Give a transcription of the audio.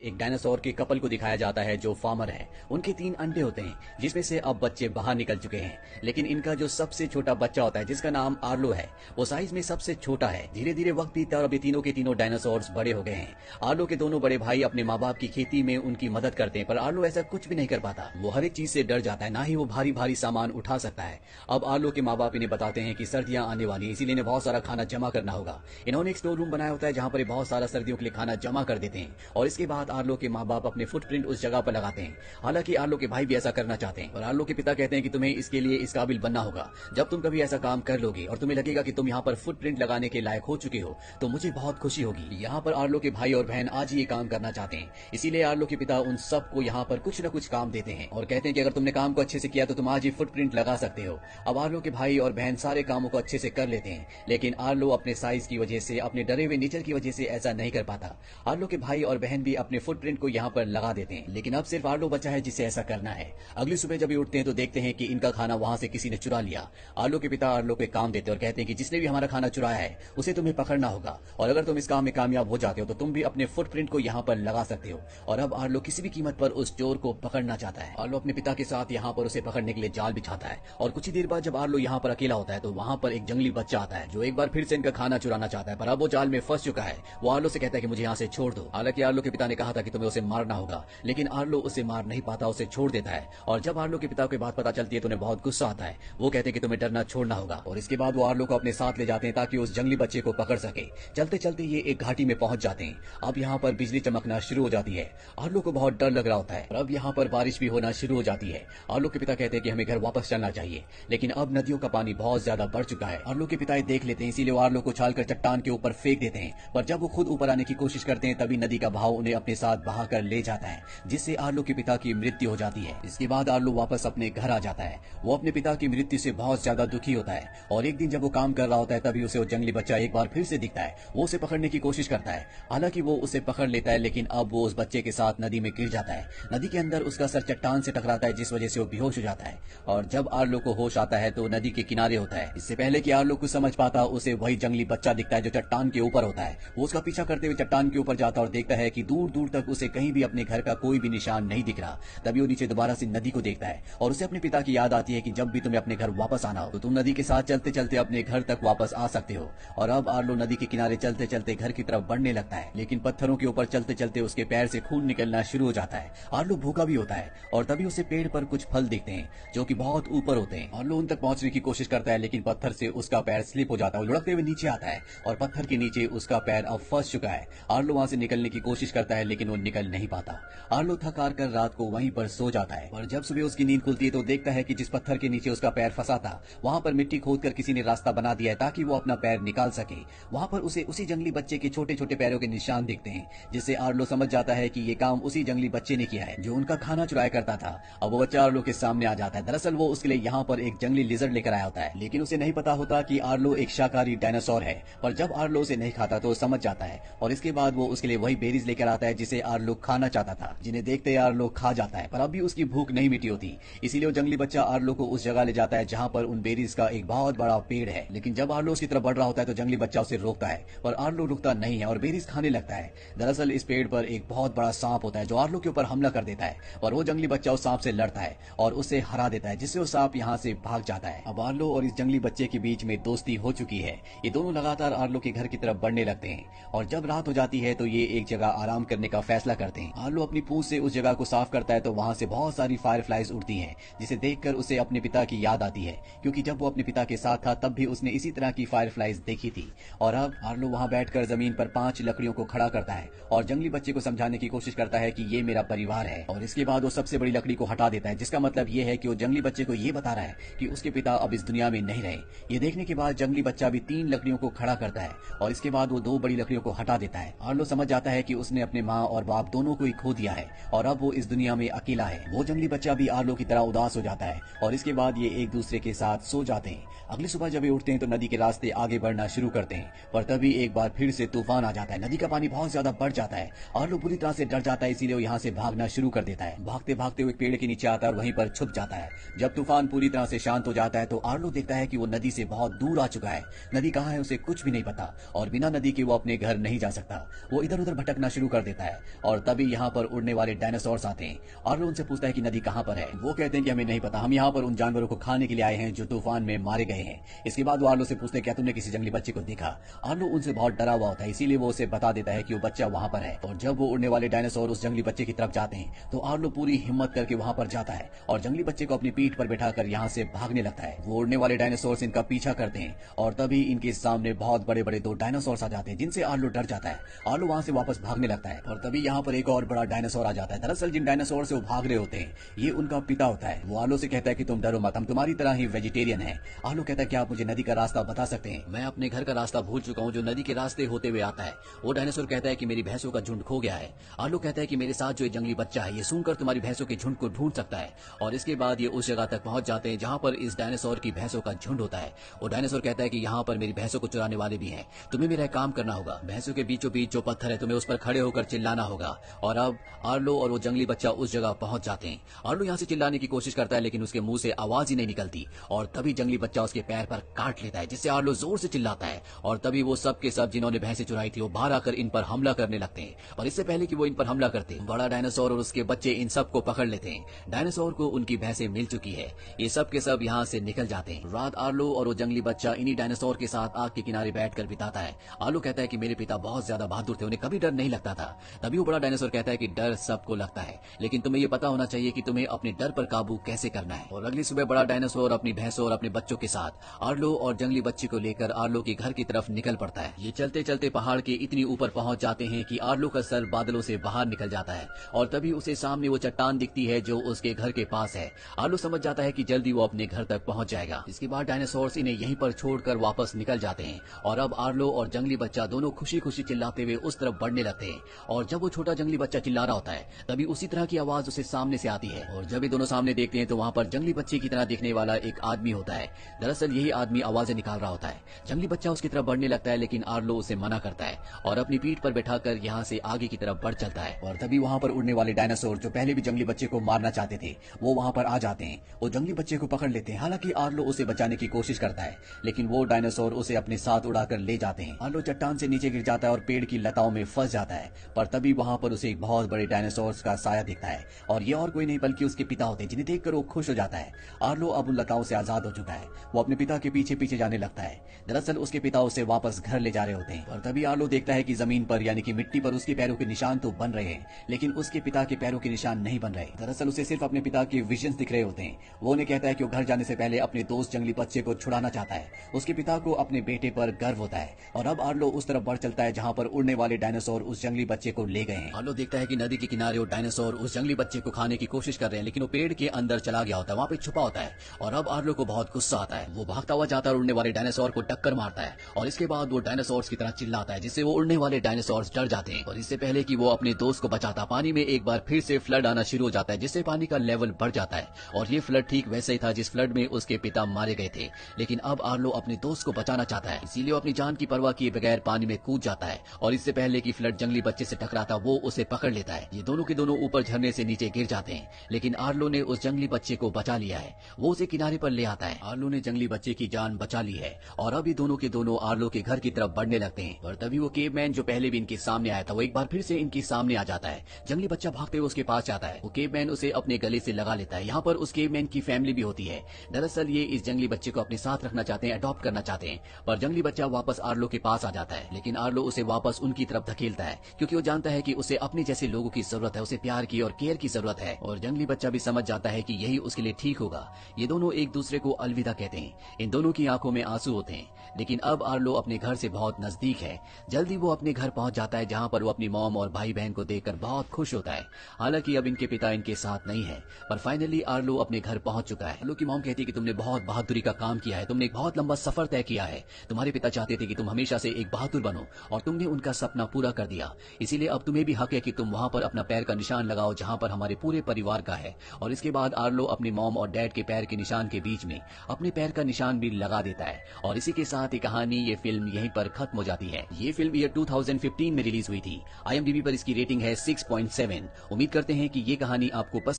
एक डायनासोर के कपल को दिखाया जाता है जो फार्मर है। उनके 3 अंडे होते हैं जिसमें से अब बच्चे बाहर निकल चुके हैं, लेकिन इनका जो सबसे छोटा बच्चा होता है जिसका नाम आर्लो है वो साइज में सबसे छोटा है। धीरे धीरे वक्त बीतता और अभी तीनों के तीनों डायनासोर्स बड़े हो गए हैं। आर्लो के दोनों बड़े भाई अपने माँ बाप की खेती में उनकी मदद करते हैं, पर आर्लो ऐसा कुछ भी नहीं कर पाता। वो हर एक चीज से डर जाता है, ना ही वो भारी भारी सामान उठा सकता है। अब आर्लो के माँ बाप इन्हें बताते हैं कि सर्दियां आने वाली है, इसीलिए इन्हें बहुत सारा खाना जमा करना होगा। इन्होंने एक स्टोर रूम बनाया होता है जहाँ पर बहुत सारा सर्दियों के लिए खाना जमा कर देते हैं और इसके बाद आर्लो के माँ बाप अपने फुटप्रिंट उस जगह पर लगाते हैं। हालांकि आर्लो के भाई भी ऐसा करना चाहते हैं और आर्लो के पिता कहते हैं कि तुम्हें इसके लिए इस काबिल बनना होगा। जब तुम कभी ऐसा काम कर लोगे और तुम्हें लगेगा कि तुम यहाँ पर फुटप्रिंट लगाने के लायक हो चुके हो तो मुझे बहुत खुशी होगी। यहाँ पर आर्लो के भाई और बहन आज ही ये काम करना चाहते हैं, इसीलिए आर्लो के पिता उन सबको यहाँ पर कुछ न कुछ काम देते हैं और कहते हैं कि अगर तुमने काम को अच्छे से किया तो तुम आज ही फुटप्रिंट लगा सकते हो। अब आर्लो के भाई और बहन सारे कामों को अच्छे से कर लेते हैं, लेकिन आर्लो अपने साइज की वजह से, अपने डरे हुए नेचर की वजह से ऐसा नहीं कर पाता। आर्लो के भाई और बहन भी अपने फुटप्रिंट को यहाँ पर लगा देते हैं, लेकिन अब सिर्फ आर्लो बचा है जिसे ऐसा करना है। अगली सुबह जब ये उठते हैं तो देखते हैं कि इनका खाना वहां से किसी ने चुरा लिया। आर्लो के पिता आर्लो को काम देते हैं और कहते हैं कि जिसने भी हमारा खाना चुराया है उसे तुम्हें पकड़ना होगा और अगर तुम इस काम में कामयाब हो जाते हो तो तुम भी अपने फुटप्रिंट को यहाँ पर लगा सकते हो। और अब आर्लो किसी भी कीमत पर उस चोर को पकड़ना चाहता है। आर्लो अपने पिता के साथ यहाँ पर उसे पकड़ने के लिए जाल बिछाता है और कुछ ही देर बाद जब आर्लो यहाँ पर अकेला होता है तो वहाँ पर एक जंगली बच्चा आता है जो एक बार फिर से इनका खाना चुराना चाहता है, पर अब वो जाल में फंस चुका है। वो आर्लो से कहता है कि मुझे यहाँ से छोड़ दो। हालांकि आर्लो के पिता ने कहा था कि तुम्हें उसे मारना होगा, लेकिन आर्लो उसे मार नहीं पाता, उसे छोड़ देता है। और जब आर्लो के पिता को बात पता चलती है तो उन्हें बहुत गुस्सा आता है। वो कहते हैं कि तुम्हें डरना छोड़ना होगा और इसके बाद वो आर्लो को अपने साथ ले जाते हैं ताकि उस जंगली बच्चे को पकड़ सके। चलते चलते ये एक घाटी में पहुंच जाते हैं। अब यहाँ पर बिजली चमकना शुरू हो जाती है। आर्लो को बहुत डर लग रहा होता है और अब यहाँ पर बारिश भी होना शुरू हो जाती है। आर्लो के पिता कहते हैं कि हमें घर वापस चलना चाहिए, लेकिन अब नदियों का पानी बहुत ज्यादा बढ़ चुका है। आर्लो के पिता देख लेते हैं, इसीलिए वो आर्लो को उछालकर चट्टान के ऊपर फेंक देते हैं, पर जब वो खुद ऊपर आने की कोशिश करते हैं तभी नदी का बहाव उन्हें अपने साथ बहाकर ले जाता है, जिससे आर्लो के पिता की मृत्यु हो जाती है। इसके बाद आर्लो वापस अपने घर आ जाता है। वो अपने पिता की मृत्यु से बहुत ज्यादा दुखी होता है और एक दिन जब वो काम कर रहा होता है तभी उसे वो जंगली बच्चा एक बार फिर से दिखता है। वो उसे पकड़ने की कोशिश करता है, हालांकि वो उसे पकड़ लेता है, लेकिन अब वो उस बच्चे के साथ नदी में गिर जाता है। नदी के अंदर उसका सर चट्टान से टकराता है, जिस वजह से वो बेहोश हो जाता है और जब आर्लो को होश आता है तो नदी के किनारे होता है। इससे पहले कि आर्लो कुछ समझ पाता उसे वही जंगली बच्चा दिखता है जो चट्टान के ऊपर होता है। वो उसका पीछा करते हुए चट्टान के ऊपर जाता और देखता है कि दूर दूर तक उसे कहीं भी अपने घर का कोई भी निशान नहीं दिख रहा। तभी वो नीचे दोबारा से नदी को देखता है और उसे अपने पिता की याद आती है कि जब भी तुम्हें अपने घर वापस आना हो तो तुम नदी के साथ चलते चलते अपने घर तक वापस आ सकते हो। और अब आर्लो नदी के किनारे चलते चलते घर की तरफ बढ़ने लगता है, लेकिन पत्थरों के ऊपर चलते चलते उसके पैर से खून निकलना शुरू हो जाता है। आर्लो भूखा भी होता है और तभी उसे पेड़ पर कुछ फल दिखते हैं जो कि बहुत ऊपर होते हैं। आर्लो उन तक पहुंचने की कोशिश करता है, लेकिन पत्थर से उसका पैर स्लिप हो जाता है। वो लुढ़कते हुए नीचे आता है और पत्थर के नीचे उसका पैर अब फंस चुका है। आर्लो वहां से निकलने की कोशिश करता है, लेकिन वो निकल नहीं पाता। आर्लो थक हार कर रात को वहीं पर सो जाता है और जब सुबह उसकी नींद खुलती है तो देखता है कि जिस पत्थर के नीचे उसका पैर फंसा था वहां पर मिट्टी खोदकर किसी ने रास्ता बना दिया है ताकि वो अपना पैर निकाल सके। वहां पर उसे उसी जंगली बच्चे के छोटे छोटे पैरों के निशान दिखते हैं, जिससे आर्लो समझ जाता है कि ये काम उसी जंगली बच्चे ने किया है जो उनका खाना चुराया करता था। अब वो बच्चा आर्लो के सामने आ जाता है। दरअसल वो उसके लिए यहाँ पर एक जंगली लिजर्ड लेकर आया होता है, लेकिन उसे नहीं पता होता कि आर्लो एक शाकाहारी डायनासोर है। पर जब आर्लो उसे नहीं खाता तो समझ जाता है और इसके बाद वो उसके लिए वही बेरीज लेकर आता है जिसे आर्लो खाना चाहता था, जिन्हें देखते ही आर्लो खा जाता है। पर अभी उसकी भूख नहीं मिटी होती, इसीलिए वो जंगली बच्चा आर्लो को उस जगह ले जाता है जहाँ पर उन बेरीज का एक बहुत बड़ा पेड़ है। लेकिन जब आर्लो उसकी तरफ बढ़ रहा होता है तो जंगली बच्चा उसे रोकता है, पर आर्लो रुकता नहीं है और बेरीज खाने लगता है। दरअसल इस पेड़ पर एक बहुत बड़ा सांप होता है जो आर्लो के ऊपर हमला कर देता है और वो जंगली बच्चा उस सांप से लड़ता है और उसे हरा देता है, जिससे वो सांप यहाँ से भाग जाता है। अब आर्लो और इस जंगली बच्चे के बीच में दोस्ती हो चुकी है। ये दोनों लगातार आर्लो के घर की तरफ बढ़ने लगते हैं और जब रात हो जाती है तो ये एक जगह आराम करने का फैसला करते हैं। आर्लो अपनी पूंछ से उस जगह को साफ करता है तो वहां से बहुत सारी फायरफ्लाइज उड़ती हैं, जिसे देखकर उसे अपने पिता की याद आती है, क्योंकि जब वो अपने पिता के साथ था तब भी उसने इसी तरह की फायरफ्लाइज देखी थी। और अब आर्लो वहां बैठकर जमीन पर 5 लकड़ियों को खड़ा करता है और जंगली बच्चे को समझाने की कोशिश करता है कि ये मेरा परिवार है। और इसके बाद वो सबसे बड़ी लकड़ी को हटा देता है, जिसका मतलब ये है कि वो जंगली बच्चे को ये बता रहा है कि उसके पिता अब इस दुनिया में नहीं रहे। ये देखने के बाद जंगली बच्चा भी 3 लकड़ियों को खड़ा करता है और इसके बाद वो 2 बड़ी लकड़ियों को हटा देता है। आर्लो समझ जाता है कि उसने अपने माँ और बाप दोनों को ही खो दिया है और अब वो इस दुनिया में अकेला है। वो जंगली बच्चा भी आर्लो की तरह उदास हो जाता है और इसके बाद ये एक दूसरे के साथ सो जाते हैं। अगली सुबह जब ये उठते हैं तो नदी के रास्ते आगे बढ़ना शुरू करते हैं, पर तभी एक बार फिर से तूफान आ जाता है। नदी का पानी बहुत ज्यादा बढ़ जाता है। आर्लो बुरी तरह से डर जाता है, इसीलिए वो यहाँ से भागना शुरू कर देता है। भागते भागते वो एक पेड़ के नीचे आता है और वहीं पर छुप जाता है। जब तूफान पूरी तरह से शांत हो जाता है तो आर्लो देखता है कि वो नदी से बहुत दूर आ चुका है। नदी कहाँ है उसे कुछ भी नहीं पता और बिना नदी के वो अपने घर नहीं जा सकता। वो इधर उधर भटकना शुरू कर देता है है और तभी यहाँ पर उड़ने वाले डायनासोर्स आते हैं। आर्लो उनसे पूछता है कि नदी कहाँ पर है। वो कहते हैं कि हमें नहीं पता, हम यहाँ पर उन जानवरों को खाने के लिए आए हैं जो तूफान में मारे गए हैं। इसके बाद वो आर्लो से पूछते हैं क्या तुमने किसी जंगली बच्चे को देखा। आर्लो उनसे बहुत डरा हुआ होता है, इसीलिए वो उसे बता देता है कि वो बच्चा वहाँ पर है। और जब वो उड़ने वाले डायनासोर उस जंगली बच्चे की तरफ जाते हैं तो आर्लो पूरी हिम्मत करके वहाँ पर जाता है और जंगली बच्चे को अपनी पीठ पर बैठाकर यहाँ से भागने लगता है। वो उड़ने वाले डायनासोर इनका पीछा करते हैं और तभी इनके सामने बहुत बड़े बड़े 2 डायनासोर आ जाते हैं जिनसे आर्लो डर जाता है। आर्लो वहाँ से वापस भागने लगता है और तभी यहाँ पर एक और बड़ा डायनासोर आ जाता है। दरअसल जिन डायनासोर से वो भाग रहे होते हैं ये उनका पिता होता है। वो आर्लो से कहता है कि तुम डरो मत, हम तुम्हारी तरह ही वेजिटेरियन है। आर्लो कहता है क्या आप मुझे नदी का रास्ता बता सकते हैं, मैं अपने घर का रास्ता भूल चुका हूँ जो नदी के रास्ते होते हुए आता है। वो डायनासोर कहता है कि मेरी भैंसों का झुंड खो गया है। आर्लो कहता है कि मेरे साथ जो जंगली बच्चा है ये सुनकर तुम्हारी भैंसों के झुंड को ढूंढ सकता है। और इसके बाद ये उस जगह तक पहुंच जाते हैं जहां पर इस डायनासोर की भैंसों का झुंड होता है। वो डायनासोर कहता है कि यहाँ पर मेरी भैंसों को चुराने वाले भी हैं, तुम्हें मेरा काम करना होगा। भैंसों के बीचों बीच जो पत्थर है तुम्हें उस पर खड़े होकर चिल्लाना होगा। और अब आर्लो और वो जंगली बच्चा उस जगह पहुंच जाते हैं। आर्लो यहाँ से चिल्लाने की कोशिश करता है लेकिन उसके मुंह से आवाज ही नहीं निकलती और तभी जंगली बच्चा उसके पैर पर काट लेता है जिससे आर्लो जोर से चिल्लाता है और तभी वो सब के सब जिन्होंने भैंसें चुराई थी वो बाहर आकर इन पर हमला करने लगते हैं। और इससे पहले कि वो इन पर हमला करते बड़ा डायनासोर और उसके बच्चे इन सब को पकड़ लेते हैं। डायनासोर को उनकी भैंसें मिल चुकी है, ये सब के सब यहाँ से निकल जाते हैं। रात आर्लो और वो जंगली बच्चा इन्हीं डायनासोर के साथ आग के किनारे बैठकर बिताता है। आर्लो कहता है कि मेरे पिता बहुत ज्यादा बहादुर थे, उन्हें कभी डर नहीं लगता था। तभी वो बड़ा डायनासोर कहता है कि डर सबको लगता है लेकिन तुम्हें ये पता होना चाहिए कि तुम्हें अपने डर पर काबू कैसे करना है। और अगली सुबह बड़ा डायनासोर अपनी भैंसों और अपने बच्चों के साथ आर्लो और जंगली बच्चे को लेकर आर्लो के घर की तरफ निकल पड़ता है। ये चलते चलते पहाड़ के इतनी ऊपर पहुंच जाते हैं कि आर्लो का सर बादलों से बाहर निकल जाता है और तभी उसे सामने वो चट्टान दिखती है जो उसके घर के पास है। आर्लो समझ जाता है कि जल्दी वो अपने घर तक पहुंच जाएगा। इसके बाद डायनासोर्स इन्हें यहीं पर छोड़कर वापस निकल जाते हैं और अब आर्लो और जंगली बच्चा दोनों खुशी खुशी चिल्लाते हुए उस तरफ बढ़ने लगते हैं। और जब वो छोटा जंगली बच्चा चिल्ला रहा होता है तभी उसी तरह की आवाज उसे सामने से आती है और जब ये दोनों सामने देखते हैं तो वहाँ पर जंगली बच्चे की तरह दिखने वाला एक आदमी होता है। दरअसल यही आदमी आवाजें निकाल रहा होता है। जंगली बच्चा उसकी तरफ बढ़ने लगता है लेकिन आर्लो उसे मना करता है और अपनी पीठ पर बैठाकर यहाँ से आगे की तरफ बढ़ चलता है। और तभी वहाँ पर उड़ने वाले डायनासोर जो पहले भी जंगली बच्चे को मारना चाहते थे वो वहाँ पर आ जाते हैं। वो जंगली बच्चे को पकड़ लेते हैं। हालांकि आर्लो उसे बचाने की कोशिश करता है लेकिन वो डायनासोर उसे अपने साथ उड़ाकर ले जाते हैं। आर्लो चट्टान से नीचे गिर जाता है और पेड़ की लताओं में फंस जाता है। पर तभी वहाँ पर उसे एक बहुत बड़े डायनासोर का साया दिखता है और ये और कोई नहीं बल्कि उसके पिता होते हैं जिन्हें देखकर वो खुश हो जाता है। आर्लो अब उन लताओं से आजाद हो चुका है। वो अपने पिता के पीछे पीछे जाने लगता है। दरअसल उसके पिता उसे वापस घर ले जा रहे होते हैं और तभी आर्लो देखता है कि जमीन पर यानी कि मिट्टी पर उसके पैरों के निशान तो बन रहे हैं लेकिन उसके पिता के पैरों के निशान नहीं बन रहे। दरअसल उसे सिर्फ अपने पिता के विजन्स दिख रहे होते हैं। वो उन्हें कहता है कि वो घर जाने से पहले अपने दोस्त जंगली बच्चे को छुड़ाना चाहता है। उसके पिता को अपने बेटे पर गर्व होता है और अब आर्लो उस तरफ बढ़ चलता है जहाँ पर उड़ने वाले डायनासोर उस जंगली बच्चे को ले गए हैं। आर्लो देखता है कि नदी के किनारे वो डायनासोर उस जंगली बच्चे को खाने की कोशिश कर रहे हैं लेकिन वो पेड़ के अंदर चला गया होता है, वहाँ पे छुपा होता है। और अब आर्लो को बहुत गुस्सा आता है। वो भागता हुआ जाता है और उड़ने वाले डायनासोर को टक्कर मारता है और इसके बाद वो डायनासोर की तरह चिल्लाता है जिससे वो उड़ने वाले डायनासोर डर जाते हैं। और इससे पहले कि वो अपने दोस्त को बचाता पानी में एक बार फिर से फ्लड आना शुरू हो जाता है जिससे पानी का लेवल बढ़ जाता है। और ये फ्लड ठीक वैसे ही था जिस फ्लड में उसके पिता मारे गए थे। लेकिन अब आर्लो अपने दोस्त को बचाना चाहता है इसीलिए वो अपनी जान की परवाह किए बगैर पानी में कूद जाता है और इससे पहले कि फ्लड जंगली बच्चे से टकराता वो उसे पकड़ लेता है। ये दोनों के दोनों ऊपर झरने से नीचे गिर जाते हैं लेकिन आर्लो ने उस जंगली बच्चे को बचा लिया है। वो उसे किनारे पर ले आता है। आर्लो ने जंगली बच्चे की जान बचा ली है और अब ये दोनों के दोनों आर्लो के घर की तरफ बढ़ने लगते हैं। और तभी वो केवमैन जो पहले भी इनके सामने आया था वो एक बार फिर से इनके सामने आ जाता है। जंगली बच्चा भागते हुए उसके पास जाता है। वो केवमैन उसे अपने गले से लगा लेता है। यहाँ पर उस केवमैन की फैमिली भी होती है। दरअसल ये इस जंगली बच्चे को अपने साथ रखना चाहते हैं, अडॉप्ट करना चाहते हैं। पर जंगली बच्चा वापस आर्लो के पास आ जाता है लेकिन आर्लो उसे वापस उनकी तरफ धकेलता है क्योंकि वो जानता है कि उसे अपने जैसे लोगों की जरूरत है, उसे प्यार की और केयर की जरूरत है। और जंगली बच्चा भी समझ जाता है कि यही उसके लिए ठीक होगा। ये दोनों एक दूसरे को अलविदा कहते हैं। इन दोनों की आंखों में आंसू होते हैं लेकिन अब आर्लो अपने घर से बहुत नजदीक है। जल्दी वो अपने घर पहुंच जाता है जहां पर वो अपनी मॉम और भाई बहन को देखकर बहुत खुश होता है। हालांकि अब इनके पिता इनके साथ नहीं है पर फाइनली आर्लो अपने घर पहुंच चुका है। आर्लो की मॉम कहती है कि तुमने बहुत बहादुरी का काम किया है, तुमने एक बहुत लंबा सफर तय किया है। तुम्हारे पिता चाहते थे कि तुम हमेशा से एक बहादुर बनो और तुमने उनका सपना पूरा कर दिया। इसीलिए अब तुम्हें भी हक है कि तुम वहां पर अपना पैर का निशान लगाओ जहां पर हमारे पूरे परिवार का है। और इसके बाद आर्लो अपने मॉम और डैड के पैर के निशान के बीच में अपने पैर का निशान भी लगा देता है। और इसी के साथ ये कहानी, ये फिल्म यहीं पर खत्म हो जाती है। ये फिल्म ईयर 2015 में रिलीज हुई थी। IMDb पर इसकी रेटिंग है 6.7। उम्मीद करते हैं कि ये कहानी आपको